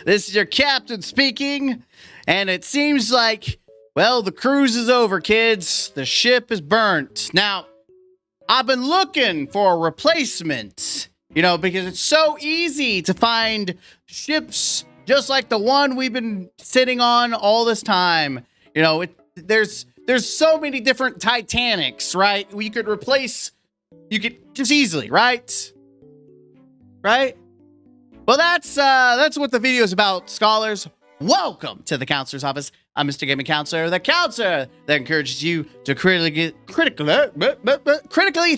This is your captain speaking, and it seems like, well, the cruise is over, kids. The ship is burnt. Now, I've been looking for a replacement, because it's so easy to find ships just like the one we've been sitting on all this time. There's so many different Titanics, right? You could just easily, right? Right? Well, that's what the video is about, scholars. Welcome to the Counselor's Office. I'm Mr. Gaming Counselor, the counselor that encourages you to critically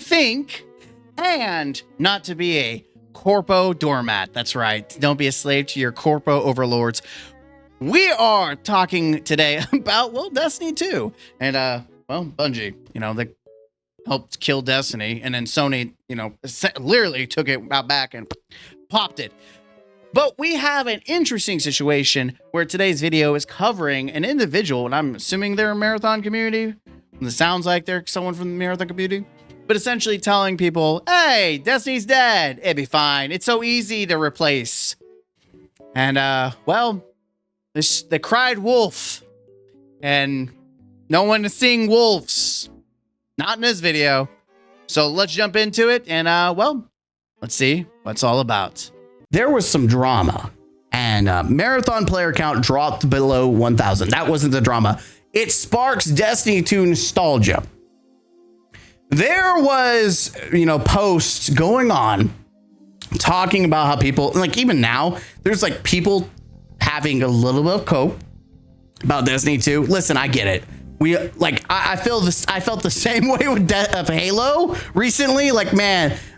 think and not to be a corpo doormat. That's right. Don't be a slave to your corpo overlords. We are talking today about, Destiny 2. And, Bungie, they helped kill Destiny. And then Sony, literally took it out back and popped it. But we have an interesting situation where today's video is covering an individual, and I'm assuming they're a Marathon community. It sounds like they're someone from the Marathon community. But essentially telling people, hey, Destiny's dead. It'd be fine. It's so easy to replace. And, they cried wolf. And no one is seeing wolves. Not in this video. So let's jump into it and, let's see what it's all about. There was some drama, and Marathon player count dropped below 1,000. That wasn't the drama. It sparks Destiny 2 nostalgia. There was, posts going on talking about how people, even now, there's people having a little bit of cope about Destiny 2. Listen, I get it. I felt the same way with Halo recently.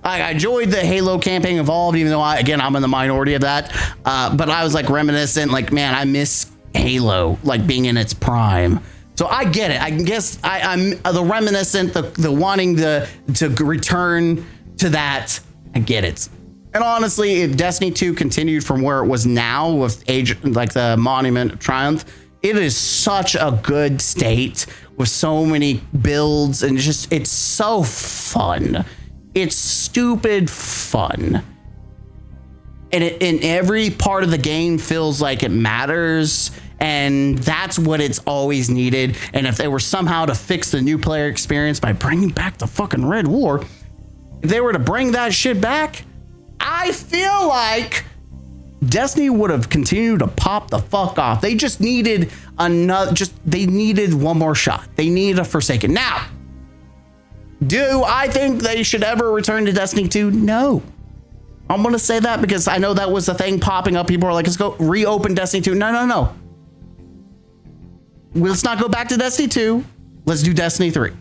I enjoyed the Halo campaign Evolved, even though I'm in the minority of that. But I was reminiscent, I miss Halo, being in its prime. So I get it. I guess I'm the reminiscent, the wanting to return to that. I get it. And honestly, if Destiny 2 continued from where it was now with the Monument of Triumph, it is such a good state with so many builds, and it's so fun. It's stupid fun. And in every part of the game feels like it matters, and that's what it's always needed. And if they were somehow to fix the new player experience by bringing back the fucking Red War, if they were to bring that shit back, I feel like Destiny would have continued to pop the fuck off. They just needed they needed one more shot. They needed a Forsaken. Now, do I think they should ever return to Destiny 2? No. I'm going to say that because I know that was the thing popping up. People are like, let's go reopen Destiny 2. No. Let's not go back to Destiny 2. Let's do Destiny 3.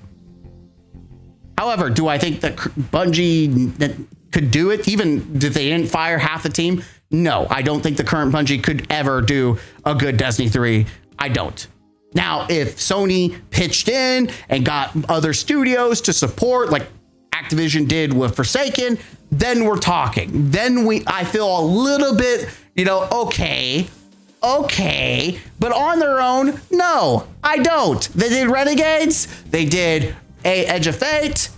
However, do I think that Bungie could do it, even if they didn't fire half the team? No, I don't think the current Bungie could ever do a good Destiny 3. I don't. Now, if Sony pitched in and got other studios to support, like Activision did with Forsaken, then we're talking. Then I feel a little bit, okay. But on their own, no, I don't. They did Renegades. They did Edge of Fate.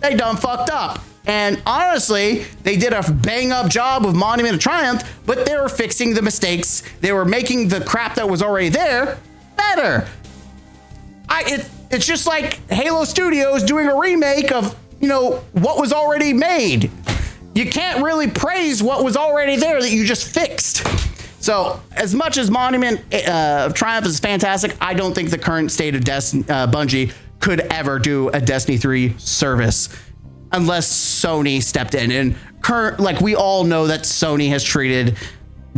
They done fucked up. And honestly, they did a bang up job with Monument of Triumph, but they were fixing the mistakes. They were making the crap that was already there better. It's just like Halo Studios doing a remake of, what was already made. You can't really praise what was already there that you just fixed. So as much as Monument of Triumph is fantastic, I don't think the current state of Bungie could ever do a Destiny 3 service unless Sony stepped in. And we all know that Sony has treated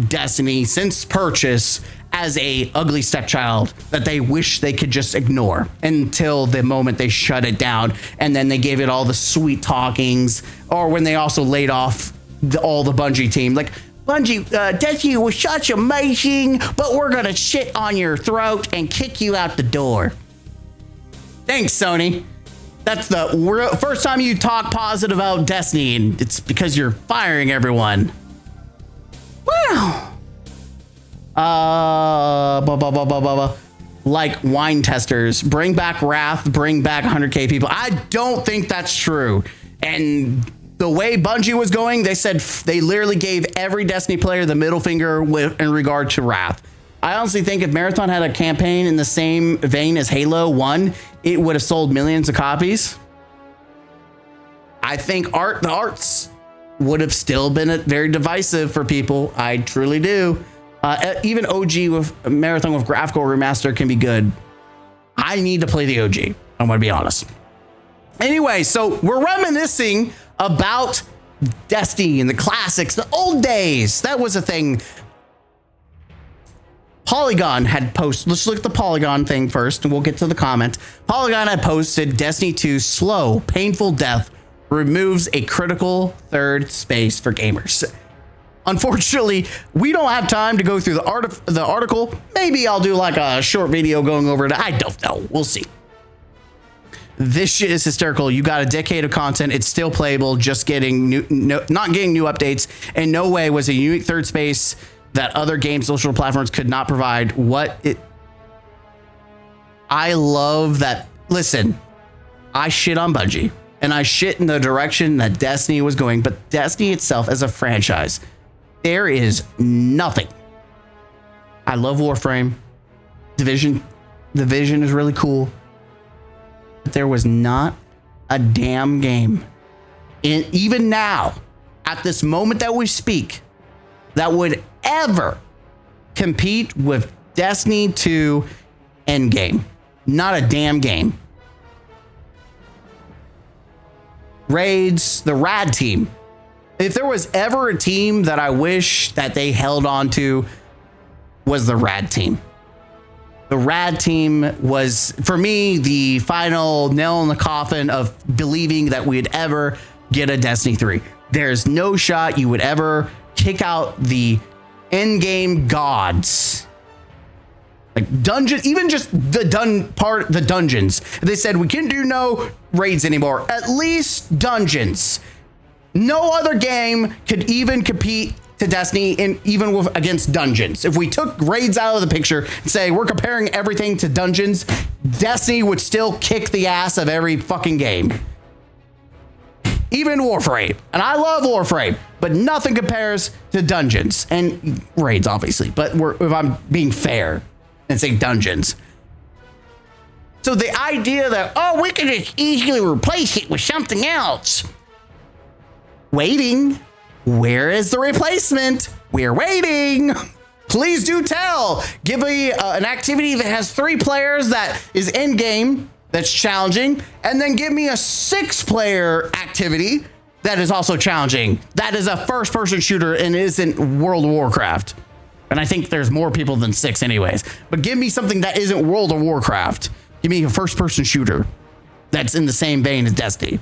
Destiny since purchase as a ugly stepchild that they wish they could just ignore until the moment they shut it down. And then they gave it all the sweet talkings, or when they also laid off all the Bungie team. Bungie, Destiny was such amazing, but we're gonna shit on your throat and kick you out the door. Thanks, Sony. That's the first time you talk positive about Destiny, and it's because you're firing everyone. Wow. Like wine testers, bring back Wrath, bring back 100K people. I don't think that's true. And the way Bungie was going, they said they literally gave every Destiny player the middle finger in regard to Wrath. I honestly think if Marathon had a campaign in the same vein as Halo 1, it would have sold millions of copies. I think the arts would have still been very divisive for people. I truly do. Even OG with Marathon with graphical remaster can be good. I need to play the OG. I'm going to be honest. Anyway, so we're reminiscing about Destiny and the classics, the old days. That was a thing. Polygon had posted, let's look at the Polygon thing first, and we'll get to the comment. Polygon had posted Destiny 2 slow, painful death removes a critical third space for gamers. Unfortunately, we don't have time to go through the article. Maybe I'll do like a short video going over it. I don't know. We'll see. This shit is hysterical. You got a decade of content. It's still playable, just getting not getting new updates. In no way was a unique third space that other game social platforms could not provide. I love that. Listen, I shit on Bungie and I shit in the direction that Destiny was going, but Destiny itself as a franchise, there is nothing. I love Warframe. Division is really cool. But there was not a damn game, even now, at this moment that we speak, that would ever compete with Destiny 2 Endgame. Not a damn game. Raids, the Rad team. If there was ever a team that I wish that they held on to, was the Rad team. The Rad team was, for me, the final nail in the coffin of believing that we'd ever get a Destiny 3. There's no shot you would ever kick out the endgame gods. Like dungeon, even just the dungeons. They said we can't do no raids anymore. At least dungeons. No other game could even compete to Destiny against dungeons. If we took raids out of the picture and say we're comparing everything to dungeons, Destiny would still kick the ass of every fucking game. Even Warframe. And I love Warframe, but nothing compares to dungeons and raids, obviously. But if I'm being fair and say dungeons. So the idea that, oh, we can just easily replace it with something else. Waiting. Where is the replacement? We're waiting. Please do tell. Give me an activity that has 3 players that is end game, that's challenging, and then give me a 6-player activity that is also challenging. That is a first-person shooter and isn't World of Warcraft. And I think there's more people than 6 anyways. But give me something that isn't World of Warcraft. Give me a first-person shooter that's in the same vein as Destiny.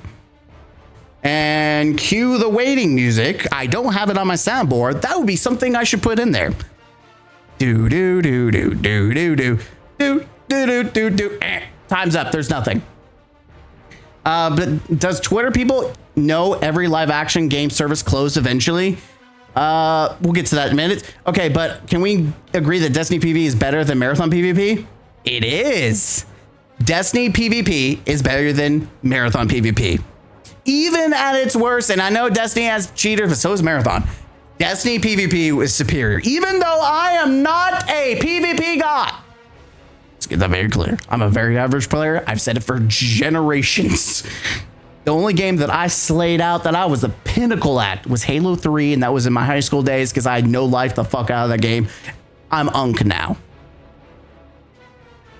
And cue the waiting music. I don't have it on my soundboard. That would be something I should put in there. Do do do do do do do do do do do. Time's up. There's nothing. But does Twitter people know every live action game service closed eventually? We'll get to that in a minute. Okay, but can we agree that Destiny PvP is better than Marathon PvP? It is. Destiny PvP is better than Marathon PvP. Even at its worst, and I know Destiny has cheaters, but so is Marathon. Destiny PvP is superior, even though I am not a PvP god. Let's get that very clear. I'm a very average player. I've said it for generations. The only game that I slayed out that I was the pinnacle at was Halo 3, and that was in my high school days because I had no life the fuck out of that game. I'm Unk now.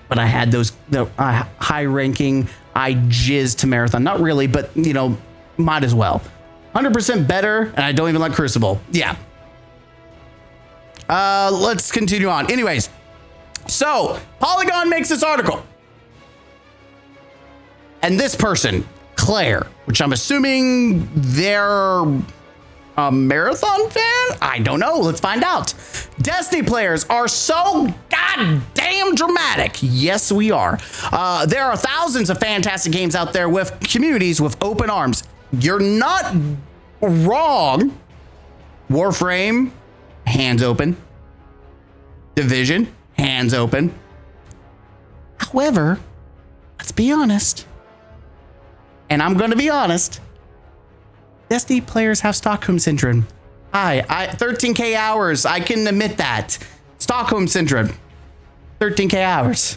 But I had those high ranking, I jizzed to Marathon. Not really, but, you know, might as well. 100% better, and I don't even like Crucible. Yeah. Let's continue on. Anyways, so Polygon makes this article. And this person, Claire, which I'm assuming they're a Marathon fan? I don't know. Let's find out. Destiny players are so goddamn dramatic. Yes, we are. There are thousands of fantastic games out there with communities with open arms. You're not wrong. Warframe, hands open. Division, hands open. However, let's be honest. And I'm going to be honest. Destiny players have Stockholm Syndrome. Hi, 13K hours. I can admit that. Stockholm Syndrome. 13K hours.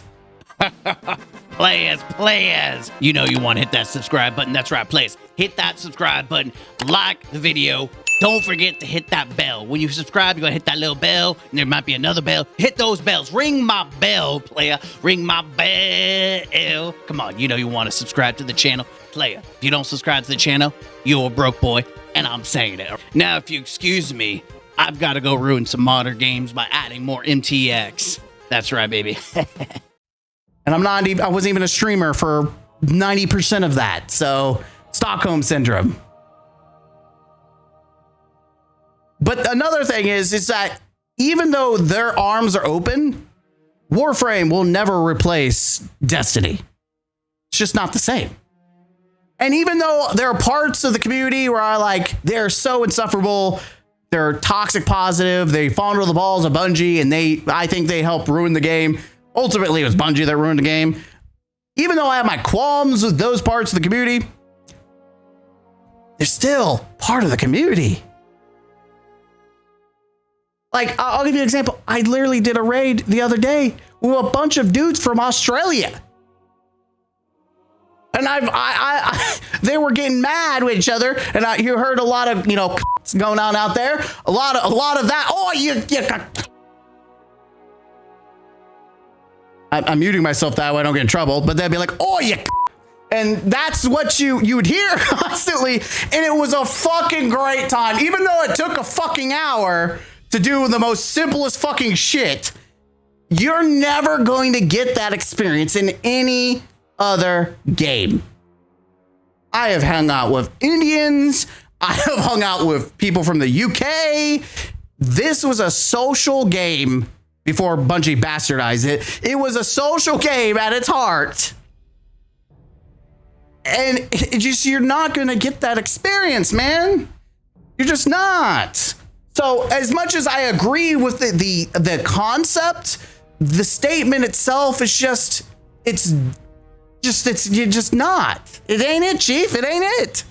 Players. You know you want to hit that subscribe button. That's right, players. Hit that subscribe button. Like the video. Don't forget to hit that bell. When you subscribe, you're going to hit that little bell, and there might be another bell. Hit those bells. Ring my bell, player. Ring my bell. Come on, you know you want to subscribe to the channel. Player, if you don't subscribe to the channel, you're a broke boy, and I'm saying it. Now, if you excuse me, I've got to go ruin some modern games by adding more MTX. That's right, baby. And I wasn't even a streamer for 90% of that. So, Stockholm Syndrome. But another thing is that even though their arms are open, Warframe will never replace Destiny. It's just not the same. And even though there are parts of the community where they're so insufferable, they're toxic positive, they fondle the balls of Bungie, and I think they help ruin the game. Ultimately, it was Bungie that ruined the game. Even though I have my qualms with those parts of the community, they're still part of the community. I'll give you an example. I literally did a raid the other day with a bunch of dudes from Australia. And they were getting mad with each other. And you heard a lot of, going on out there. A lot of that. Oh, I'm muting myself that way I don't get in trouble. But they'd be like, oh, you. And that's what you would hear constantly. And it was a fucking great time. Even though it took a fucking hour to do the most simplest fucking shit, you're never going to get that experience in any other game. I have hung out with Indians. I have hung out with people from the UK. This was a social game before Bungie bastardized it. It was a social game at its heart. And you're not going to get that experience, man. You're just not. So as much as I agree with the concept, the statement itself is you're just not. It ain't it, Chief. It ain't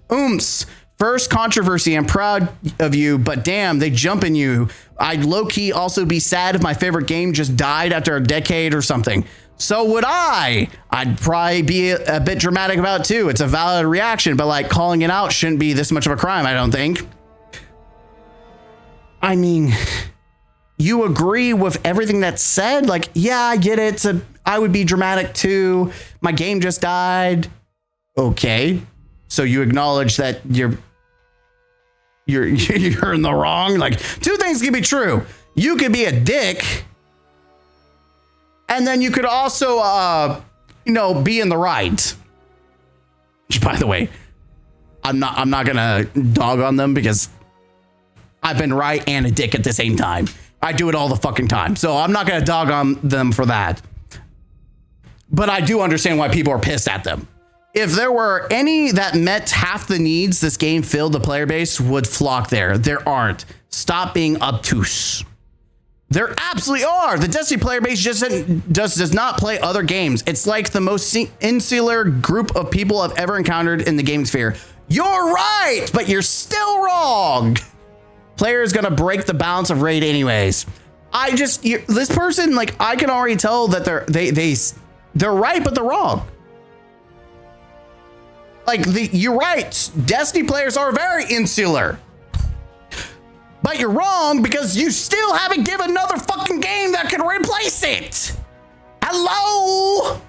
it. First controversy. I'm proud of you, but damn, they jump in you. I'd low-key also be sad if my favorite game just died after a decade or something. So would I. I'd probably be a bit dramatic about it too. It's a valid reaction, but calling it out shouldn't be this much of a crime, I don't think. I mean, you agree with everything that's said? Yeah, I get it. I would be dramatic too. My game just died. Okay. So you acknowledge that you're in the wrong? Two things can be true. You could be a dick, and then you could also be in the right. Which, by the way, I'm not gonna dog on them because I've been right and a dick at the same time. I do it all the fucking time. So I'm not going to dog on them for that. But I do understand why people are pissed at them. If there were any that met half the needs this game filled, the player base would flock there. There aren't. Stop being obtuse. There absolutely are. The Destiny player base just does not play other games. It's like the most insular group of people I've ever encountered in the gaming sphere. You're right, but you're still wrong. Player is gonna break the balance of raid anyways. This person, I can already tell that they're right, but they're wrong. You're right. Destiny players are very insular, but you're wrong because you still haven't given another fucking game that can replace it. Hello.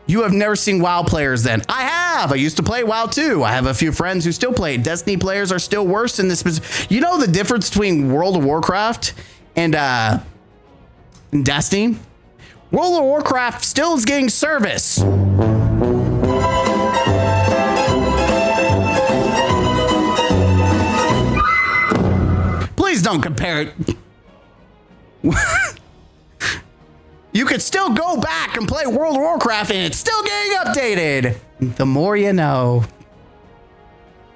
You have never seen WoW players then. I have. I used to play WoW too. I have a few friends who still play. Destiny players are still worse in this. You know the difference between World of Warcraft and Destiny? World of Warcraft still is getting service. Please don't compare it. You could still go back and play World of Warcraft and it's still getting updated. The more you know.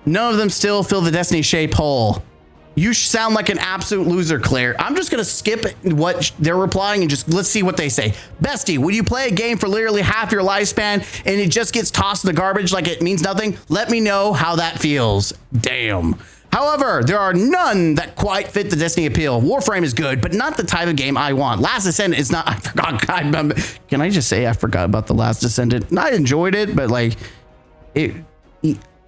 None of them still fill the Destiny shape hole. You sound like an absolute loser, Claire. I'm just going to skip what they're replying and just let's see what they say. Bestie, would you play a game for literally half your lifespan and it just gets tossed in the garbage like it means nothing? Let me know how that feels. Damn. However, there are none that quite fit the Destiny appeal. Warframe is good, but not the type of game I want. Last Descendant is not. I forgot. Can I just say I forgot about the Last Descendant? I enjoyed it, but like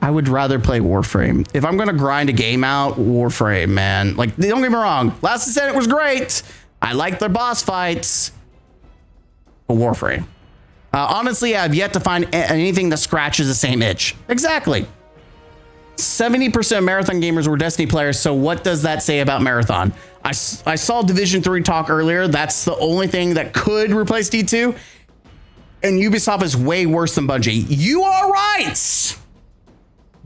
I would rather play Warframe. If I'm gonna grind a game out, Warframe, man. Like, don't get me wrong, Last Descendant was great. I liked their boss fights. But Warframe. Honestly, I've yet to find anything that scratches the same itch. Exactly. 70% of Marathon gamers were Destiny players, so what does that say about Marathon? I saw Division 3 talk earlier. That's the only thing that could replace D2. And Ubisoft is way worse than Bungie. You are right!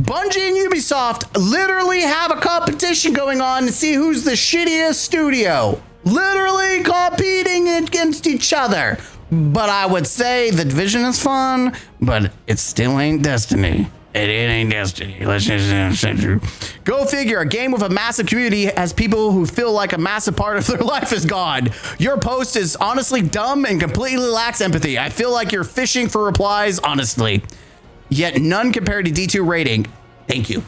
Bungie and Ubisoft literally have a competition going on to see who's the shittiest studio. Literally competing against each other. But I would say the Division is fun, but it still ain't Destiny. It ain't Destiny. Let's just go figure. A game with a massive community has people who feel like a massive part of their life is gone. Your post is honestly dumb and completely lacks empathy. I feel like you're fishing for replies, honestly. Yet none compared to D2 rating. Thank you.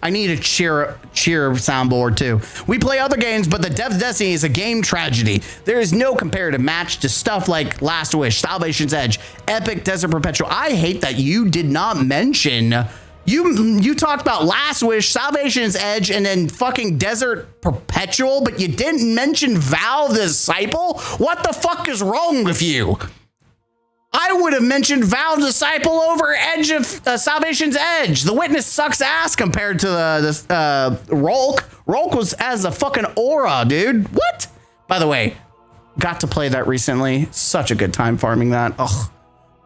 I need a cheer soundboard too. We play other games, but the death of Destiny is a game tragedy. There is no comparative match to stuff like Last Wish, Salvation's Edge, Epic, Desert Perpetual. I hate that you did not mention. You talked about Last Wish, Salvation's Edge, and then fucking Desert Perpetual, but you didn't mention Val the Disciple? What the fuck is wrong with you? I would have mentioned Val Disciple over Edge of Salvation's Edge. The Witness sucks ass compared to the Rolk. Rolk was as a fucking aura, dude. What? By the way, got to play that recently. Such a good time farming that. Ugh.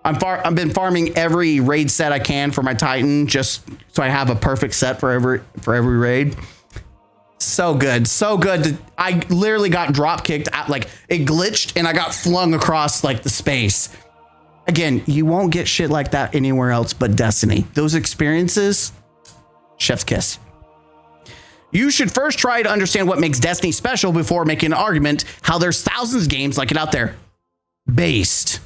I've been farming every raid set I can for my Titan just so I have a perfect set for every raid. So good, so good. I literally got drop kicked out, like it glitched and I got flung across like the space. Again, you won't get shit like that anywhere else but Destiny. Those experiences, chef's kiss. You should first try to understand what makes Destiny special before making an argument how there's thousands of games like it out there. Based.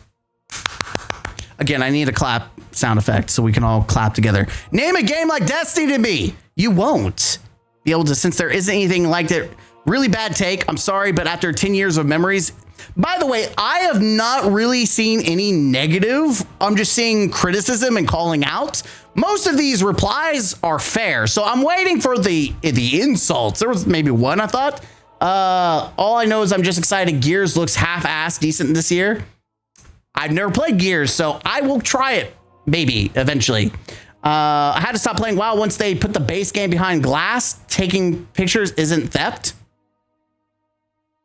Again, I need a clap sound effect so we can all clap together. Name a game like Destiny to me. You won't be able to, since there isn't anything like that. Really bad take. I'm sorry, but after 10 years of memories. By the way, I have not really seen any negative. I'm just seeing criticism and calling out. Most of these replies are fair, so I'm waiting for the insults. There was maybe one, I thought. All I know is I'm just excited Gears looks half-assed decent this year. I've never played Gears, so I will try it, maybe, eventually. I had to stop playing WoW once they put the base game behind glass. Taking pictures isn't theft.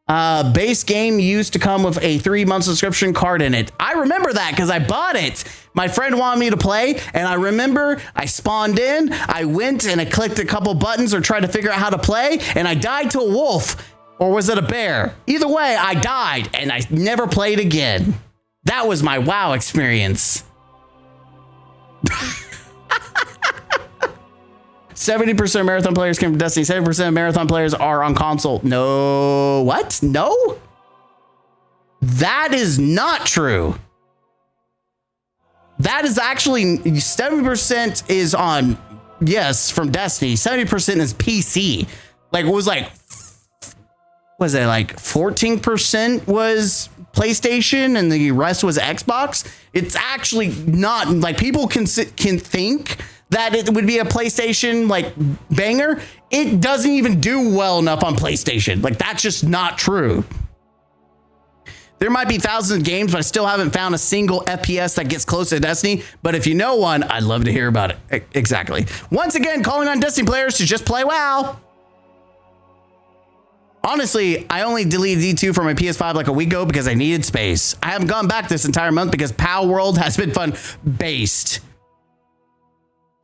Base game used to come with a 3-month subscription card in it. I remember that because I bought it. My friend wanted me to play, and I remember I spawned in, I went and I clicked a couple buttons or tried to figure out how to play, and I died to a wolf. Or was it a bear? Either way, I died, and I never played again. That was my WoW experience. 70% of Marathon players came from Destiny. 70% of Marathon players are on console. No, what? No? That is not true. That is actually 70% is on, yes, from Destiny. 70% is PC. Like, it was like 14% was PlayStation and the rest was Xbox? It's actually not, like, people can think that it would be a PlayStation like banger. It doesn't even do well enough on PlayStation. Like, that's just not true. There might be thousands of games, but I still haven't found a single FPS that gets close to Destiny. But if you know one, I'd love to hear about it. Exactly. Once again, calling on Destiny players to just play WoW. Honestly, I only deleted D2 from my PS5 like a week ago because I needed space. I haven't gone back this entire month because PoW World has been fun. Based.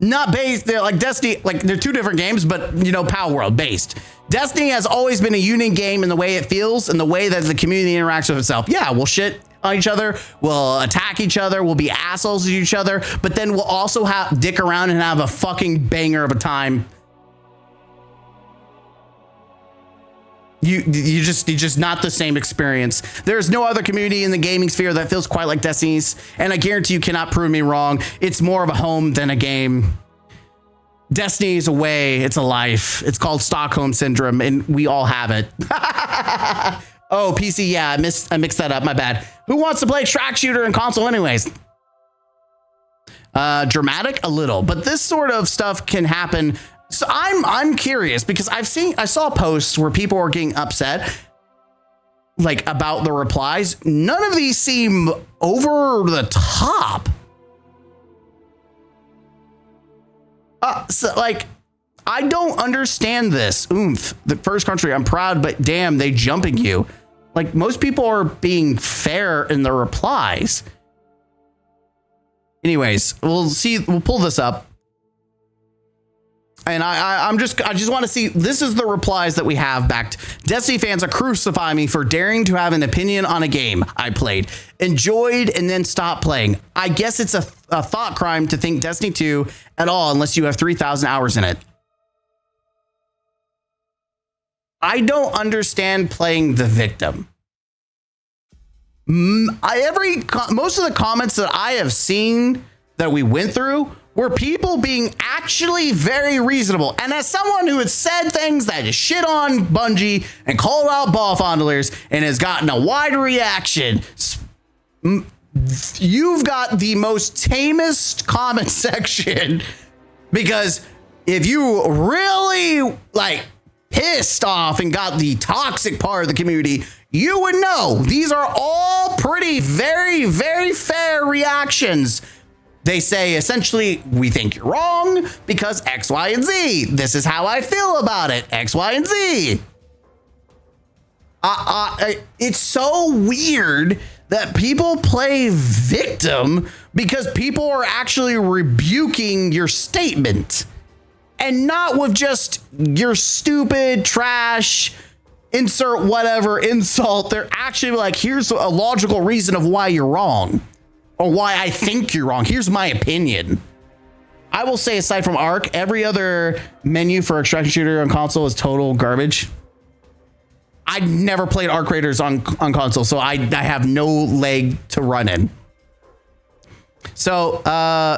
Not based, they're like Destiny, like they're two different games, but you know, PoW World based. Destiny has always been a unique game in the way it feels and the way that the community interacts with itself. Yeah, we'll shit on each other, we'll attack each other, we'll be assholes to each other, but then we'll also dick around and have a fucking banger of a time. You just not the same experience. There's no other community in the gaming sphere that feels quite like Destiny's, and I guarantee you cannot prove me wrong. It's more of a home than a game. Destiny is a way, it's a life. It's called Stockholm Syndrome, and we all have it. Oh, PC, yeah, I mixed that up, my bad. Who wants to play track shooter and console anyways? Dramatic a little, but this sort of stuff can happen. So I'm curious because I saw posts where people were getting upset like about the replies. None of these seem over the top. So like, I don't understand this. Oomph, the first country, I'm proud, but damn, they jumping you. Like, most people are being fair in their replies. Anyways, we'll pull this up. And I just want to see, this is the replies that we have back. Destiny fans are crucifying me for daring to have an opinion on a game I played, enjoyed, and then stopped playing. I guess it's a thought crime to think Destiny 2 at all unless you have 3,000 hours in it. I don't understand playing the victim. Most of the comments that I have seen that we went through were people being actually very reasonable. And as someone who has said things that is shit on Bungie and called out ball fondlers and has gotten a wide reaction, you've got the most tamest comment section, because if you really like pissed off and got the toxic part of the community, you would know these are all pretty very, very fair reactions. They say, essentially, we think you're wrong because X, Y, and Z. This is how I feel about it, X, Y, and Z. It's so weird that people play victim because people are actually rebuking your statement and not with just your stupid trash, insert whatever insult. They're actually like, here's a logical reason of why you're wrong. Or why I think you're wrong. Here's my opinion. I will say, aside from Arc, every other menu for extraction shooter on console is total garbage. I never played Arc Raiders on console, so I have no leg to run in. So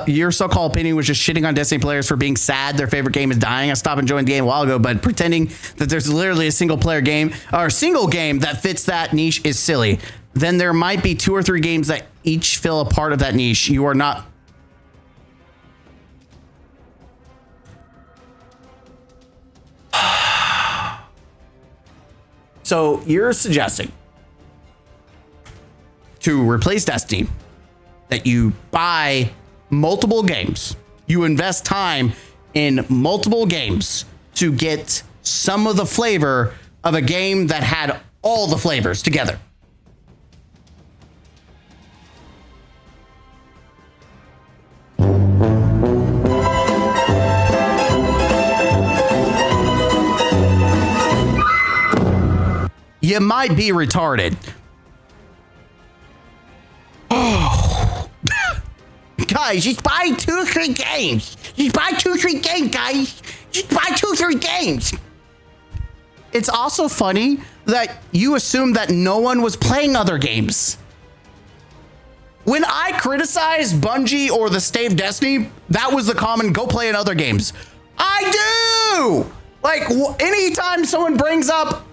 your so-called opinion was just shitting on Destiny players for being sad their favorite game is dying. I stopped enjoying the game a while ago, but pretending that there's literally a single game that fits that niche is silly. Then there might be 2 or 3 games that each fill a part of that niche. You are not. So you're suggesting to replace Destiny that you buy multiple games, you invest time in multiple games to get some of the flavor of a game that had all the flavors together. You might be retarded. Oh. Guys, just buy 2 or 3 games. Just buy 2 or 3 games, guys. Just buy 2 or 3 games. It's also funny that you assume that no one was playing other games. When I criticized Bungie or the state of Destiny, that was the common, go play in other games. I do! Like, anytime someone brings up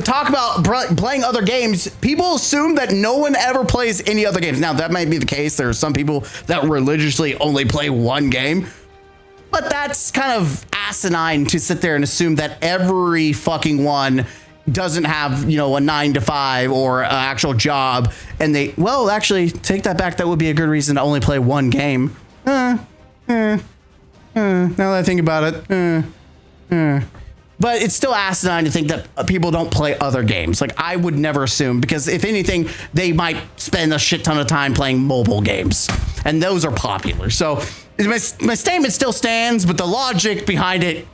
talk about playing other games, people assume that no one ever plays any other games. Now, that might be the case. There are some people that religiously only play one game, but that's kind of asinine to sit there and assume that every fucking one doesn't have, you know, a 9 to 5 or an actual job. And well, actually, take that back. That would be a good reason to only play one game. Now that I think about it, but it's still asinine to think that people don't play other games. Like, I would never assume, because if anything, they might spend a shit ton of time playing mobile games, and those are popular. So my statement still stands, but the logic behind it,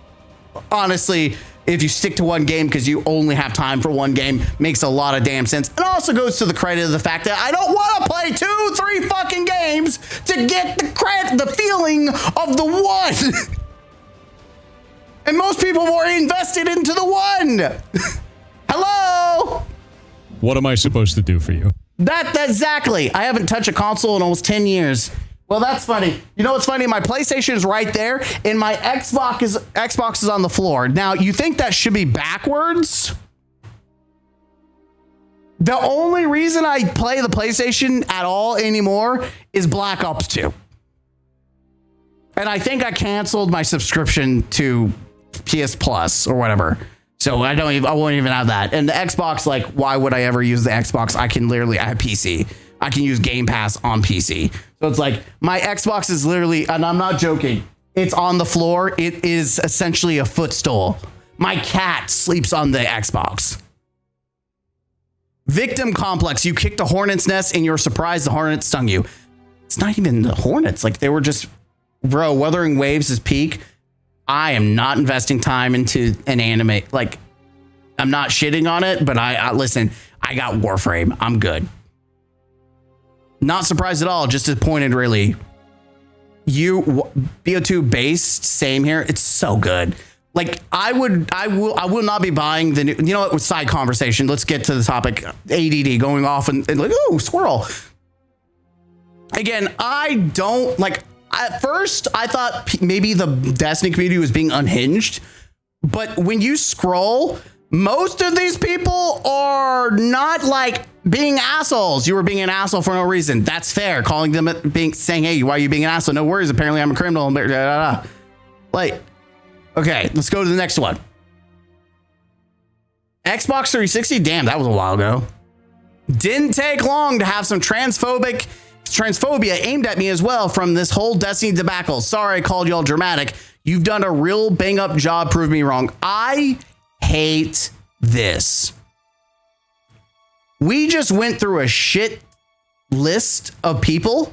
honestly, if you stick to one game because you only have time for one game, makes a lot of damn sense. And also goes to the credit of the fact that I don't want to play 2, 3 fucking games to get the feeling of the one. And most people were invested into the one. What am I supposed to do for you? That's exactly. I haven't touched a console in almost 10 years. Well, that's funny. You know what's funny? My PlayStation is right there, and my Xbox is on the floor. Now, you think that should be backwards? The only reason I play the PlayStation at all anymore is Black Ops 2. And I think I canceled my subscription to PS Plus or whatever. So I won't even have that. And the Xbox, like, why would I ever use the Xbox? I have PC. I can use Game Pass on PC. So it's like my Xbox is literally, and I'm not joking, it's on the floor. It is essentially a footstool. My cat sleeps on the Xbox. Victim complex. You kicked a hornet's nest and you're surprised the hornet stung you. It's not even the hornets. Like they were just, bro, Wuthering Waves is peak. I am not investing time into an anime. Like I'm not shitting on it, but I listen, I got Warframe. I'm good. Not surprised at all. Just disappointed, really. BO2 based, same here. It's so good. Like I will not be buying the new. You know what? With side conversation, let's get to the topic. ADD going off and like, oh, squirrel. Again, I don't like. At first, I thought maybe the Destiny community was being unhinged, but when you scroll, most of these people are not like being assholes. You were being an asshole for no reason. That's fair. Calling them saying, hey, why are you being an asshole? No worries. Apparently I'm a criminal. Like, okay, let's go to the next one. Xbox 360. Damn, that was a while ago. Didn't take long to have some transphobia aimed at me as well from this whole Destiny debacle. Sorry, I called y'all dramatic. You've done a real bang up job. Prove me wrong. I hate this. We just went through a shit list of people.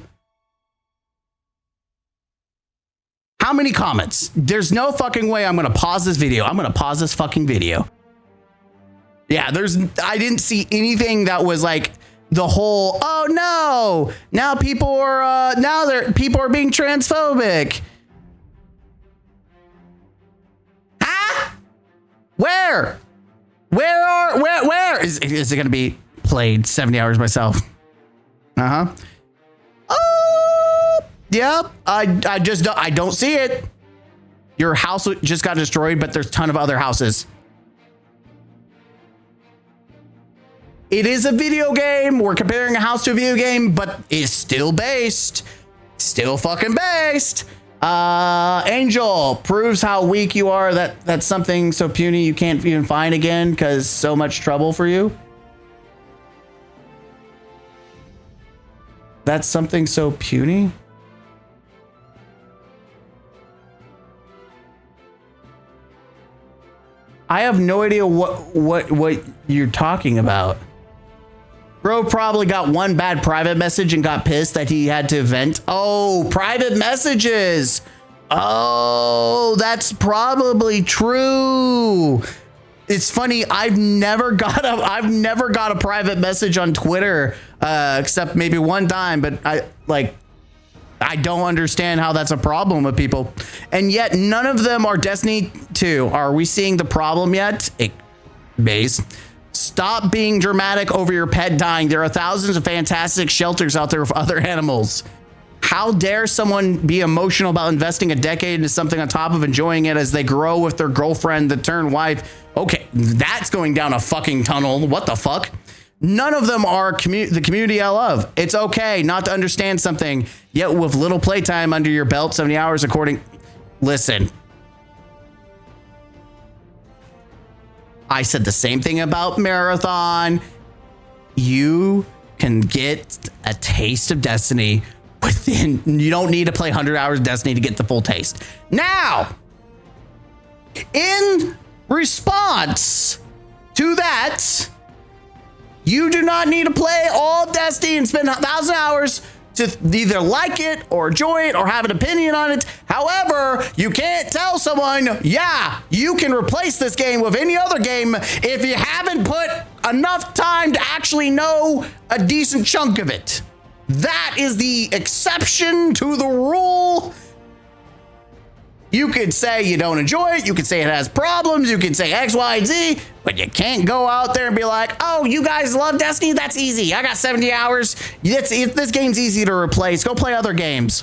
How many comments? There's no fucking way I'm going to pause this video. I'm going to pause this fucking video. Yeah, I didn't see anything that was like the whole, oh no, now people are being transphobic. Huh? Where is it going to be played 70 hours myself? Uh-huh. Oh, yep. I don't see it. Your house just got destroyed, but there's a ton of other houses. It is a video game. We're comparing a house to a video game, but it's still based. Still fucking based. Angel proves how weak you are. That's something so puny you can't even find again because so much trouble for you. That's something so puny. I have no idea what you're talking about. Bro probably got one bad private message and got pissed that he had to vent. Oh, private messages. Oh, that's probably true. It's funny. I've never got a private message on Twitter, except maybe one time, but I don't understand how that's a problem with people. And yet none of them are Destiny 2. Are we seeing the problem yet? Base. Stop being dramatic over your pet dying. There are thousands of fantastic shelters out there for other animals. How dare someone be emotional about investing a decade into something on top of enjoying it as they grow with their girlfriend, the turned wife? Okay, that's going down a fucking tunnel. What the fuck? None of them are the community I love. It's okay not to understand something, yet with little playtime under your belt, 70 hours according. Listen. I said the same thing about Marathon. You can get a taste of Destiny within, you don't need to play 100 hours of Destiny to get the full taste. Now, in response to that, you do not need to play all Destiny and spend 1,000 hours to either like it or enjoy it or have an opinion on it. However, you can't tell someone, yeah, you can replace this game with any other game if you haven't put enough time to actually know a decent chunk of it. That is the exception to the rule. You could say you don't enjoy it. You could say it has problems. You could say X, Y, and Z, but you can't go out there and be like, oh, you guys love Destiny? That's easy. I got 70 hours. This game's easy to replace. Go play other games.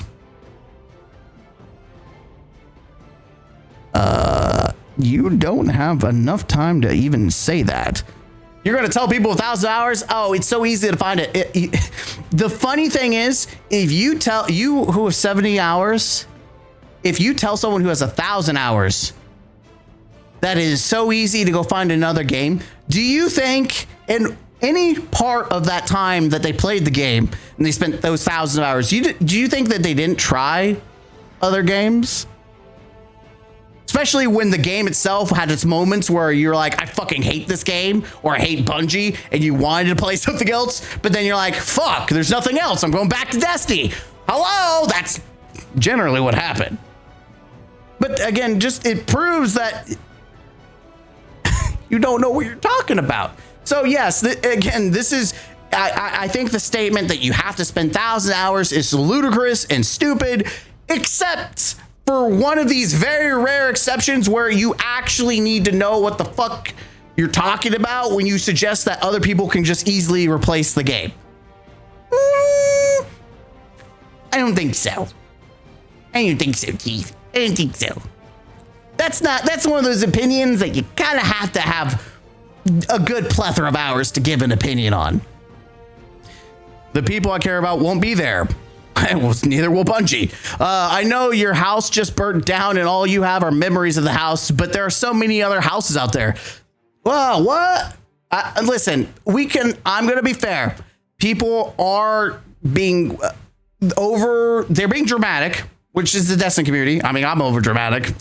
You don't have enough time to even say that. You're going to tell people 1,000 hours? Oh, it's so easy to find it. The funny thing is, if you tell you who have 70 hours, if you tell someone who has 1,000 hours that it is so easy to go find another game, do you think in any part of that time that they played the game and they spent those thousands of hours, do you think that they didn't try other games? Especially when the game itself had its moments where you're like, I fucking hate this game, or I hate Bungie, and you wanted to play something else, but then you're like, fuck, there's nothing else. I'm going back to Destiny. Hello? That's generally what happened. But again, just it proves that you don't know what you're talking about. So yes, again, this is, I think the statement that you have to spend 1,000 hours is ludicrous and stupid, except for one of these very rare exceptions where you actually need to know what the fuck you're talking about when you suggest that other people can just easily replace the game. I don't think so. I don't think so, Keith. I don't think so. That's one of those opinions that you kind of have to have a good plethora of hours to give an opinion on. The people I care about won't be there. Well, neither will Bungie. I know your house just burnt down and all you have are memories of the house, but there are so many other houses out there. Well, what? Listen, I'm going to be fair. People are being they're being dramatic, which is the Destiny community. I mean, I'm over dramatic.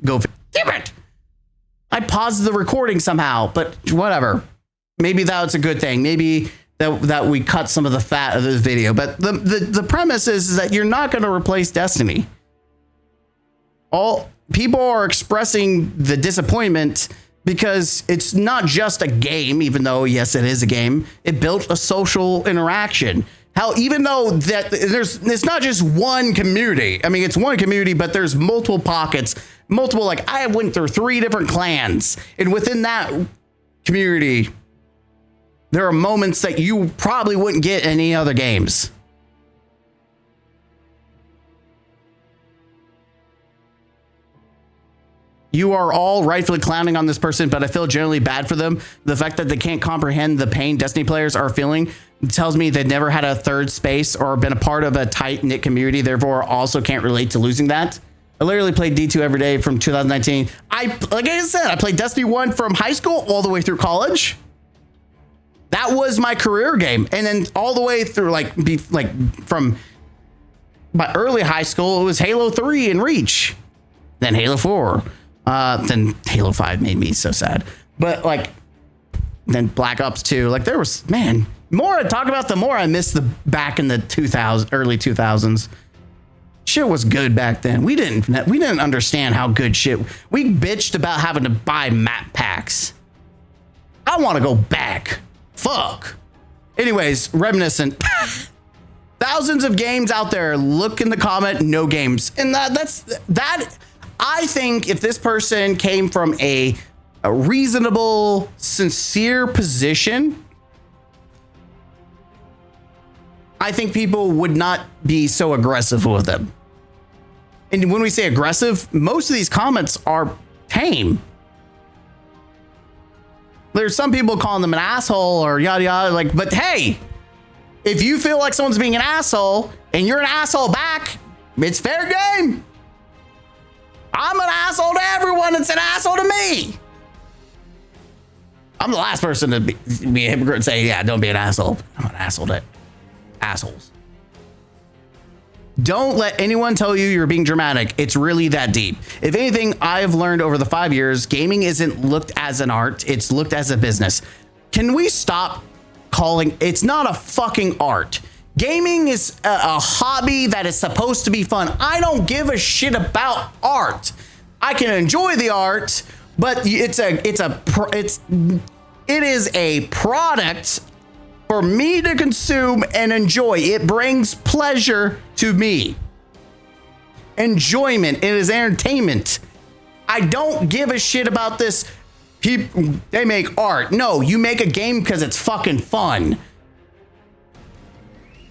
Go, damn it. I paused the recording somehow, but whatever. Maybe that's a good thing. Maybe that we cut some of the fat of this video. But the premise is that you're not going to replace Destiny. All people are expressing the disappointment because it's not just a game, even though, yes, it is a game. It built a social interaction. How, even though that it's not just one community. I mean, it's one community, but there's multiple pockets, multiple, like I went through 3 different clans, and within that community, there are moments that you probably wouldn't get in any other games. You are all rightfully clowning on this person, but I feel generally bad for them. The fact that they can't comprehend the pain Destiny players are feeling tells me they've never had a third space or been a part of a tight-knit community, therefore also can't relate to losing that. I literally played D2 every day from 2019. Like I said, I played Destiny 1 from high school all the way through college. That was my career game. And then all the way through from my early high school, it was Halo 3 and Reach. Then Halo 4. Then Halo 5 made me so sad. But then Black Ops 2. Like there was, man, more I talk about, the more I miss the back in the early 2000s. Shit was good back then. We didn't understand how good shit. We bitched about having to buy map packs. I want to go back. Fuck. Anyways, reminiscent. Thousands of games out there. Look in the comment, no games. And that. I think if this person came from a reasonable, sincere position, I think people would not be so aggressive with them. And when we say aggressive, most of these comments are tame. There's some people calling them an asshole or yada yada, but hey, if you feel like someone's being an asshole and you're an asshole back, it's fair game. I'm an asshole to everyone that's an asshole to me. I'm the last person to be a hypocrite and say, yeah, don't be an asshole. I'm an asshole to assholes. Don't let anyone tell you you're being dramatic. It's really that deep. If anything, I've learned over the 5 years, gaming isn't looked as an art. It's looked as a business. Can we stop calling? It's not a fucking art. Gaming is a hobby that is supposed to be fun. I don't give a shit about art. I can enjoy the art, but it is a product for me to consume and enjoy. It brings pleasure to me. enjoyment. It is entertainment. I don't give a shit about this. People, they make art. No, you make a game because it's fucking fun.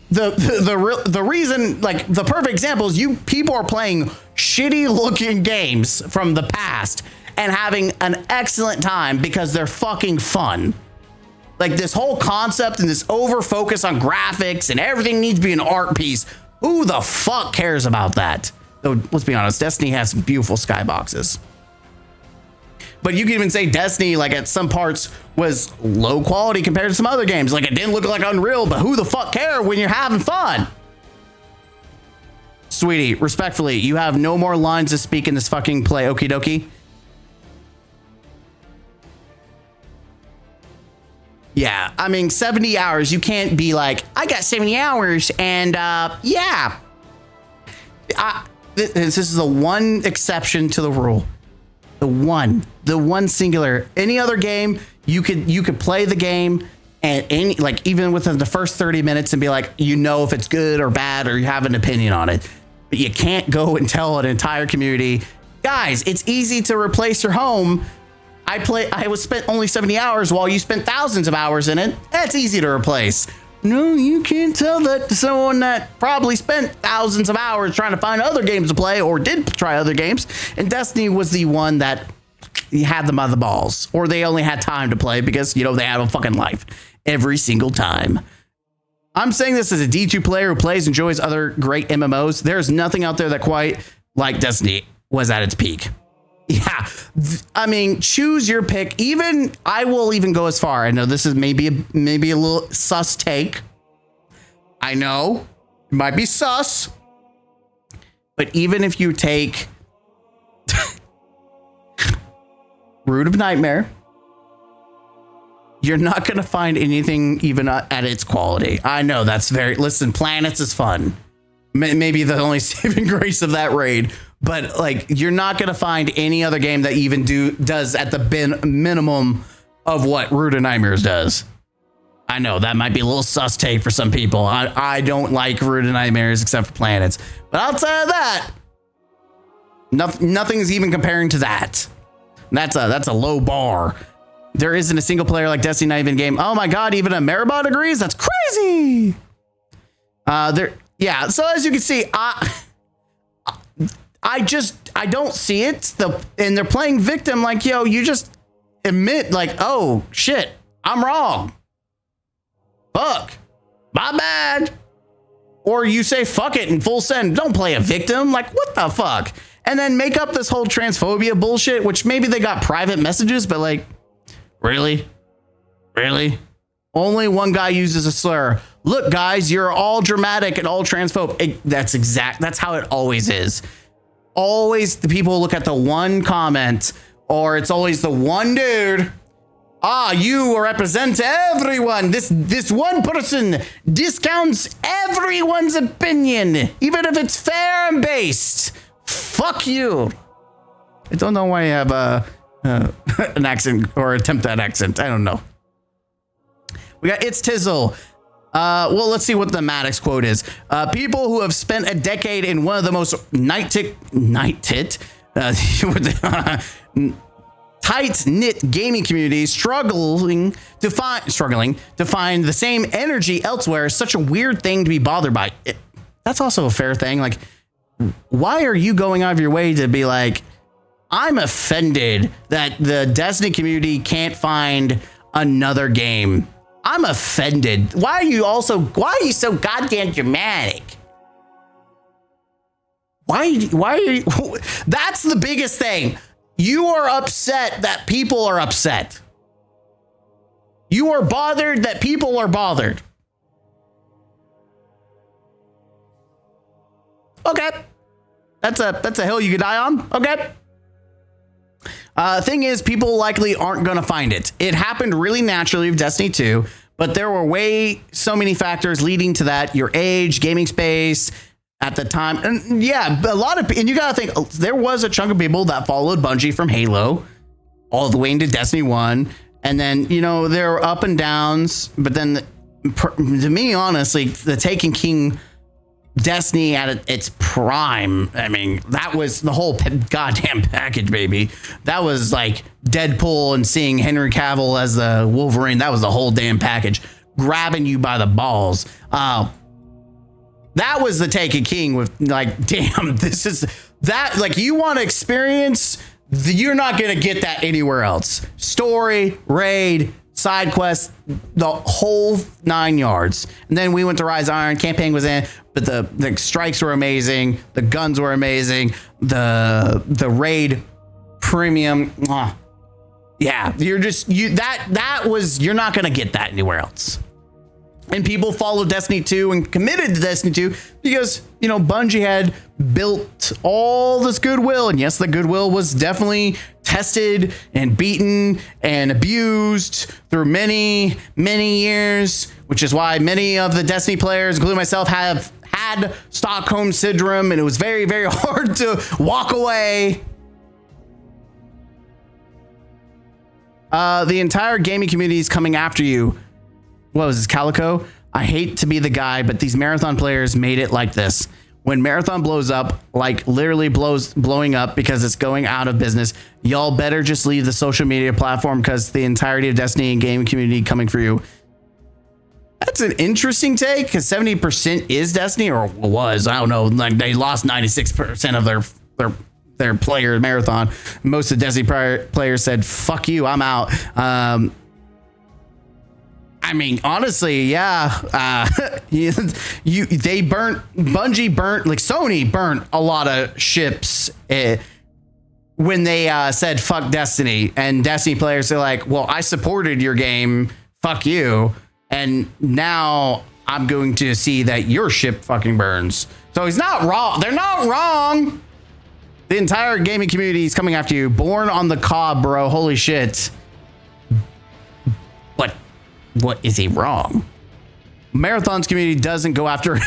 The reason, like, the perfect example is people are playing shitty looking games from the past and having an excellent time because they're fucking fun. Like, this whole concept and this over focus on graphics and everything needs to be an art piece. Who the fuck cares about that? Though, let's be honest, Destiny has some beautiful skyboxes. But you can even say Destiny, like, at some parts was low quality compared to some other games. Like, it didn't look like Unreal, but who the fuck care when you're having fun? Sweetie, respectfully, you have no more lines to speak in this fucking play, okie dokie. Yeah, I mean, 70 hours, you can't be like, I got 70 hours, and yeah. This is the one exception to the rule. The one singular. Any other game, you could play the game and even within the first 30 minutes and be like, you know, if it's good or bad, or you have an opinion on it. But you can't go and tell an entire community, guys, it's easy to replace your home. I was spent only 70 hours while you spent thousands of hours in it. That's easy to replace. No, you can't tell that to someone that probably spent thousands of hours trying to find other games to play or did try other games. And Destiny was the one that had them by the balls, or they only had time to play because, you know, they have a fucking life every single time. I'm saying this as a D2 player who plays, enjoys other great MMOs. There's nothing out there that quite like Destiny was at its peak. Yeah, I mean, choose your pick. Even I will even go as far. I know this is maybe a little sus take. I know it might be sus, but even if you take Root of Nightmare, you're not going to find anything even at its quality. I know that's listen, Planets is fun. Maybe the only saving grace of that raid. But like, you're not going to find any other game that even does at the minimum of what Root of Nightmares does. I know that might be a little sus take for some people. I don't like Root of Nightmares except for Planets. But outside of that, nothing is even comparing to that. That's a low bar. There isn't a single player like Destiny, not even a game. Oh my God, even a Maribot agrees? That's crazy. Yeah, so as you can see, I don't see it. And they're playing victim like, yo, you just admit like, oh shit, I'm wrong. Fuck, my bad. Or you say fuck it and full send. Don't play a victim. Like, what the fuck? And then make up this whole transphobia bullshit, which maybe they got private messages, but like, really? Only one guy uses a slur. Look, guys, you're all dramatic and all transphobe. That's how it always is. Always the people look at the one comment, or it's always the one dude. You represent everyone. This one person discounts everyone's opinion, even if it's fair and based. Fuck you. I don't know why I have an accent or attempt at accent. I don't know. We got It's Tizzle. Well, let's see what the Maddox quote is. People who have spent a decade in one of the most tight-knit gaming communities, struggling to find the same energy elsewhere is such a weird thing to be bothered by. That's also a fair thing. Like, why are you going out of your way to be like, I'm offended that the Destiny community can't find another game? I'm offended. Why are you so goddamn dramatic? Why are you? That's the biggest thing. You are upset that people are upset. You are bothered that people are bothered. Okay. That's a hill you could die on. Okay. Thing is, people likely aren't going to find it. It happened really naturally with Destiny 2, but there were so many factors leading to that. Your age, gaming space at the time. And yeah, and you got to think, there was a chunk of people that followed Bungie from Halo all the way into Destiny 1. And then, you know, there were up and downs. But then, to me, honestly, the Taken King Destiny at its prime. I mean, that was the whole goddamn package, baby. That was like Deadpool and seeing Henry Cavill as the Wolverine. That was the whole damn package, grabbing you by the balls. That was the Taken King with like, damn, this is that, like, you want to experience, you're not going to get that anywhere else. Story, raid, side quest, the whole 9 yards. And then we went to Rise Iron, campaign was in, but the strikes were amazing. The guns were amazing. The raid premium. Yeah, you're not going to get that anywhere else. And people followed Destiny 2 and committed to Destiny 2 because, you know, Bungie had built all this goodwill. And yes, the goodwill was definitely tested and beaten and abused through many, many years, which is why many of the Destiny players, including myself, have had Stockholm Syndrome, and it was very, very hard to walk away. The entire gaming community is coming after you. What was this, Calico? I hate to be the guy, but these Marathon players made it like this. When Marathon blows up, like literally blowing up because it's going out of business, y'all better just leave the social media platform because the entirety of Destiny and gaming community coming for you. That's an interesting take because 70% is Destiny, or was. I don't know. Like they lost 96% of their player Marathon. Most of the Destiny players said, "Fuck you, I'm out." I mean, honestly, yeah. Bungie burnt, like Sony burnt a lot of ships when they said fuck Destiny, and Destiny players are like, well, I supported your game, fuck you, and now I'm going to see that your ship fucking burns. So he's not wrong. They're not wrong. The entire gaming community is coming after you. Born on the cob, bro. Holy shit. What is he wrong? Marathon's community doesn't go after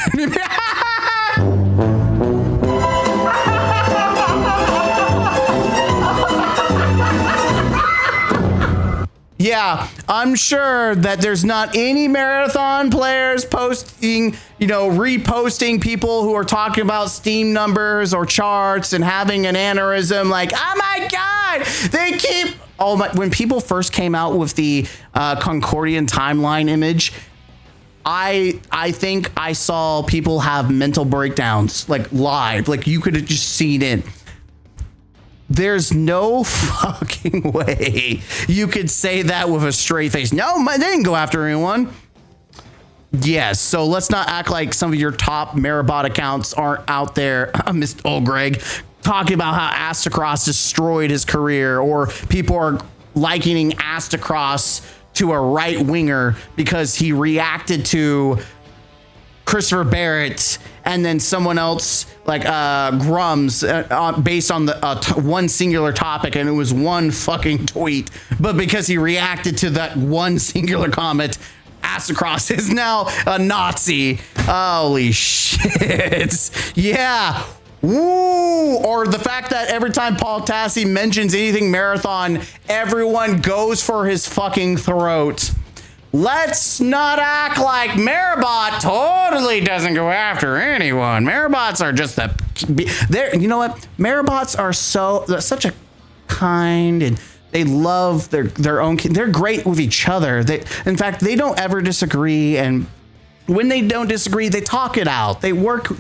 Yeah, I'm sure that there's not any Marathon players posting, you know, reposting people who are talking about Steam numbers or charts and having an aneurysm like, oh my God, they keep... Oh my, when people first came out with the Concordian timeline image, I think I saw people have mental breakdowns, like live, like you could have just seen it. There's no fucking way you could say that with a straight face. No, they didn't go after anyone. Yes, so let's not act like some of your top Maribot accounts aren't out there, Mr. Old Greg, talking about how Astacross destroyed his career, or people are likening Astacross to a right winger because he reacted to Christopher Barrett and then someone else like Grums based on the one singular topic, and it was one fucking tweet, but because he reacted to that one singular comment, Astacross is now a Nazi. Holy shit. Yeah. Woo! Or the fact that every time Paul Tassi mentions anything Marathon, everyone goes for his fucking throat. Let's not act like Maribot totally doesn't go after anyone. Maribots are just you know what? Maribots are such a kind, and they love their own. They're great with each other. In fact, they don't ever disagree, and when they don't disagree, they talk it out. They work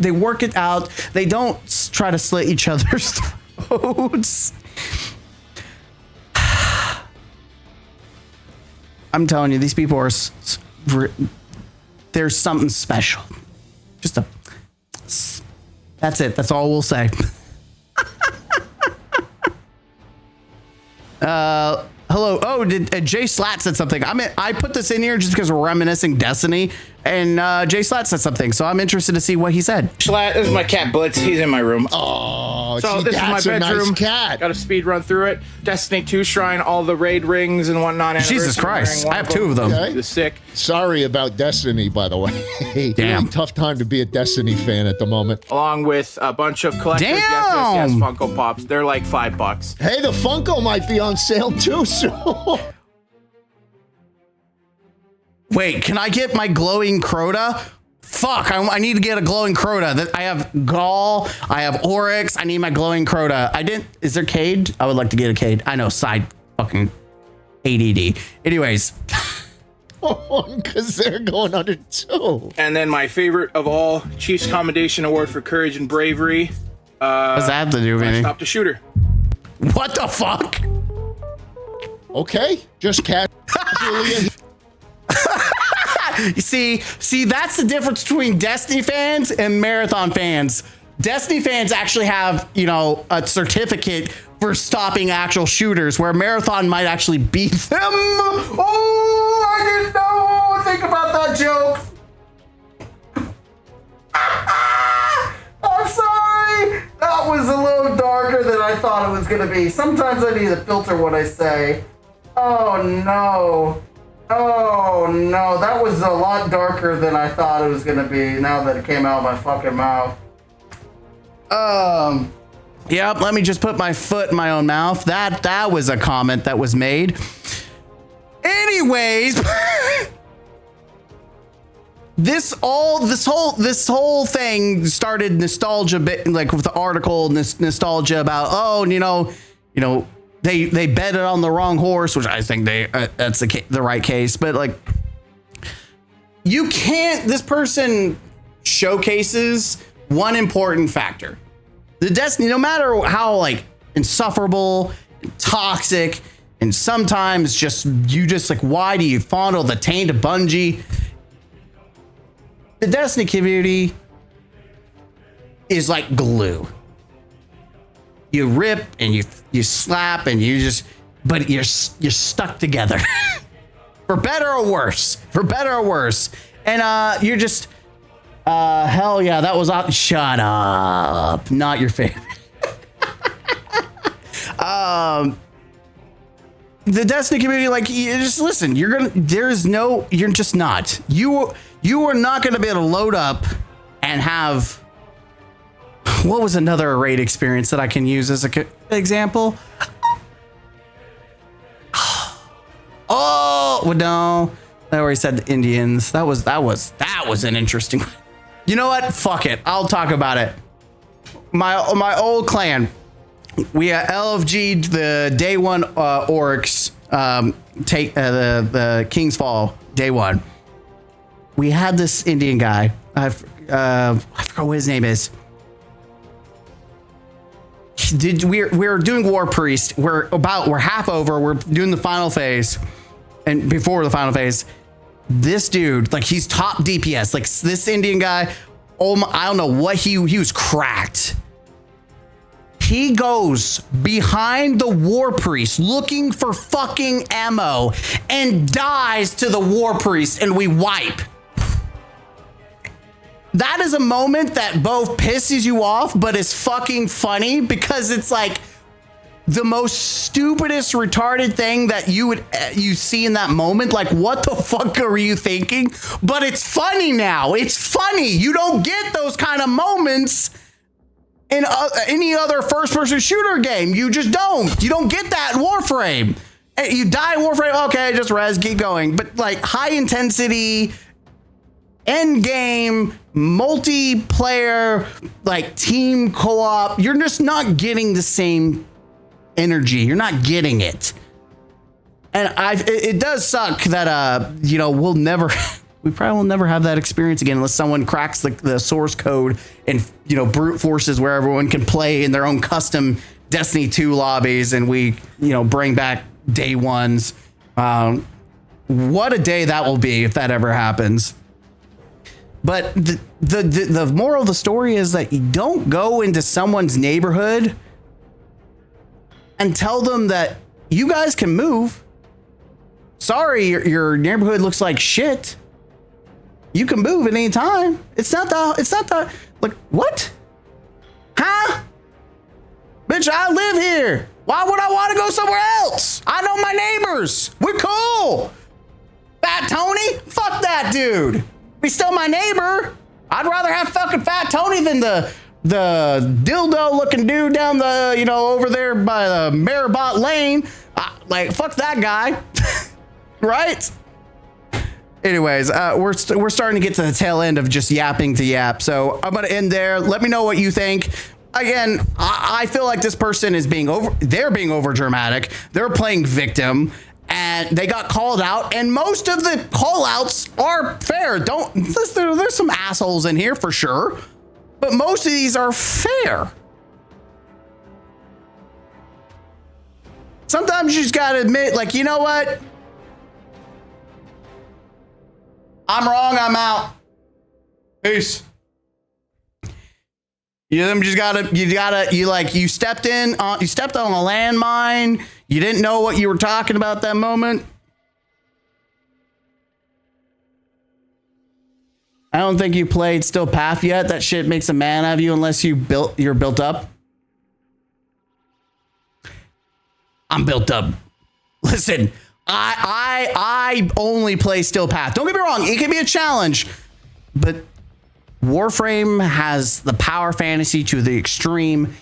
it out. They don't try to slit each other's throats. I'm telling you, these people are, there's something special. That's it. That's all we'll say. Hello. Oh, Jay Slat said something. I put this in here just because we're reminiscing Destiny, and Jay Slat said something, so I'm interested to see what he said. Slat, this is my cat Blitz. He's in my room. Oh, so this is my bedroom. Nice cat. Got a speed run through it. Destiny 2 shrine, all the raid rings and whatnot. Jesus Christ, I have two of them. Okay. The sick. Sorry about Destiny, by the way. Damn. Really tough time to be a Destiny fan at the moment. Along with a bunch of collectors. Damn. Yes, Funko Pops. They're like $5. Hey, the Funko might be on sale too soon. Wait, can I get my glowing Crota? Fuck, I need to get a glowing Crota. I have Gall, I have Oryx, I need my glowing Crota. Is there Cade? I would like to get a Cade. I know, side fucking ADD. Anyways. Because they're going under 2. And then my favorite of all, Chiefs Commendation Award for Courage and Bravery. What's that have to do with anything? Stop the shooter. What the fuck? Okay, just cat. You see, that's the difference between Destiny fans and Marathon fans. Destiny fans actually have, a certificate for stopping actual shooters, where Marathon might actually beat them. Oh, I didn't know. Think about that joke. I'm sorry. That was a little darker than I thought it was going to be. Sometimes I need to filter what I say. Oh, no. Oh, no. That was a lot darker than I thought it was going to be now that it came out of my fucking mouth. Yep, let me just put my foot in my own mouth. That was a comment that was made. Anyways, this whole thing started nostalgia bit, like with the article, nostalgia about they betted on the wrong horse, which I think that's the right case, but like you can't. This person showcases one important factor. The Destiny, no matter how like insufferable, toxic, and sometimes just like, why do you fondle the taint of Bungie? The Destiny community is like glue. You rip and you slap and but you're stuck together. For better or worse. And you're just hell yeah, that was shut up. Not your favorite. The Destiny community, like, you just listen, you're just not. You are not gonna be able to load up and have, what was another raid experience that I can use as an example? Oh, well, no. I already said the Indians. That was an interesting. You know what? Fuck it. I'll talk about it. My old clan. We LFG'd the day one Oryx. Take the King's Fall day one. We had this Indian guy. I forgot what his name is. We're doing War Priest. We're half over. We're doing the final phase, and before the final phase, this dude, like, he's top DPS. Like, this Indian guy, I don't know what he was cracked. He goes behind the War Priest looking for fucking ammo and dies to the War Priest, and we wipe. That is a moment that both pisses you off, but is fucking funny, because it's like the most stupidest, retarded thing that you see in that moment. Like, what the fuck are you thinking? But it's funny now. It's funny. You don't get those kind of moments in any other first-person shooter game. You just don't. You don't get that in Warframe. You die in Warframe, okay, just res, keep going. But like high intensity, end game, multiplayer, like team co-op, you're just not getting the same energy. You're not getting it. And it does suck that we probably will never have that experience again unless someone cracks the source code and brute forces where everyone can play in their own custom Destiny 2 lobbies, and we bring back day ones. What a day that will be if that ever happens. But the moral of the story is that you don't go into someone's neighborhood and tell them that you guys can move. Sorry, your neighborhood looks like shit. You can move at any time. It's not that, like, what? Huh? Bitch, I live here. Why would I want to go somewhere else? I know my neighbors. We're cool. Fat Tony? Fuck that dude. He's still my neighbor. I'd rather have fucking Fat Tony than the dildo looking dude down the, over there by the Maribot Lane. Like, fuck that guy. Right? Anyways, we're starting to get to the tail end of just yapping to yap. So I'm going to end there. Let me know what you think. Again, I feel like this person is they're being over dramatic. They're playing victim and they got called out, and most of the call outs are fair. There's some assholes in here for sure, but most of these are fair. Sometimes you just got to admit, like, you know what? I'm wrong. I'm out. Peace. You stepped on a landmine. You didn't know what you were talking about that moment. I don't think you played Still Path yet. That shit makes a man out of you unless you're built up. I'm built up. Listen, I only play Still Path. Don't get me wrong, it can be a challenge, but Warframe has the power fantasy to the extreme.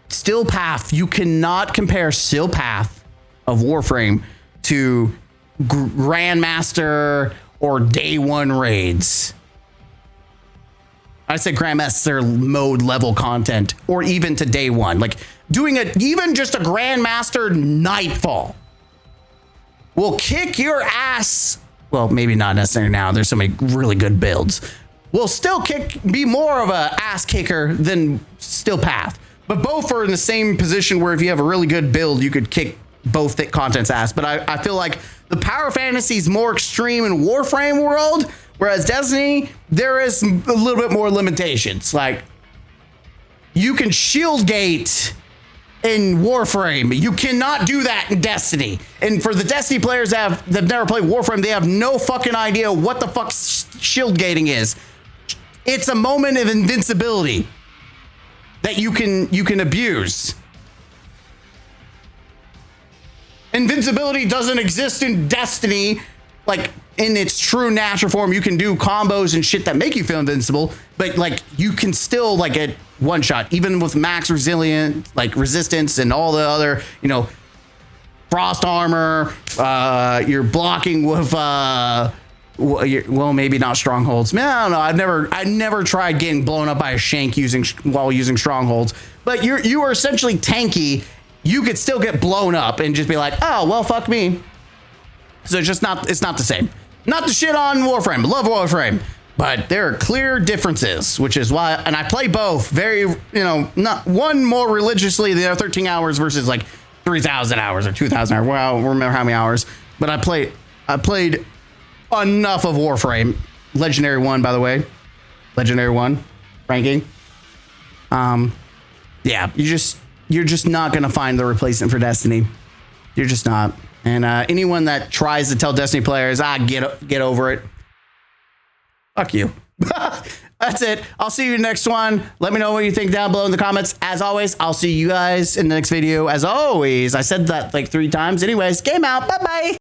Still Path, you cannot compare Still Path of Warframe to Grandmaster or Day 1 raids. I said Grandmaster mode level content, or even to Day 1. Like doing even just a Grandmaster Nightfall will kick your ass. Well, maybe not necessarily now. There's so many really good builds. Will still be more of a ass kicker than Still Path. But both are in the same position where if you have a really good build, you could kick both content's ass. But I feel like the power fantasy is more extreme in Warframe world, whereas Destiny, there is a little bit more limitations. Like you can shield gate in Warframe. You cannot do that in Destiny. And for the Destiny players that have never played Warframe, they have no fucking idea what the fuck shield gating is. It's a moment of invincibility that you can abuse. Invincibility doesn't exist in Destiny, like in its true natural form. You can do combos and shit that make you feel invincible, but like you can still like get one shot, even with max resilient, like resistance and all the other, frost armor. You're blocking with well, maybe not strongholds. Man, I don't know. I've never tried getting blown up by a shank while using strongholds. But you are essentially tanky. You could still get blown up and just be like, oh well, fuck me. So it's not the same. Not to shit on Warframe. I love Warframe, but there are clear differences, which is why. And I play both very, not one more religiously. The other 13 hours versus like 3,000 hours or 2,000 hours. Well, I don't remember how many hours, but I played enough of Warframe. Legendary 1, by the way. Legendary 1 ranking. Yeah, you're just not gonna find the replacement for Destiny. You're just not. And anyone that tries to tell Destiny players, get over it. Fuck you. That's it. I'll see you in the next one. Let me know what you think down below in the comments. As always, I'll see you guys in the next video. As always, I said that like 3 times. Anyways, game out. Bye-bye.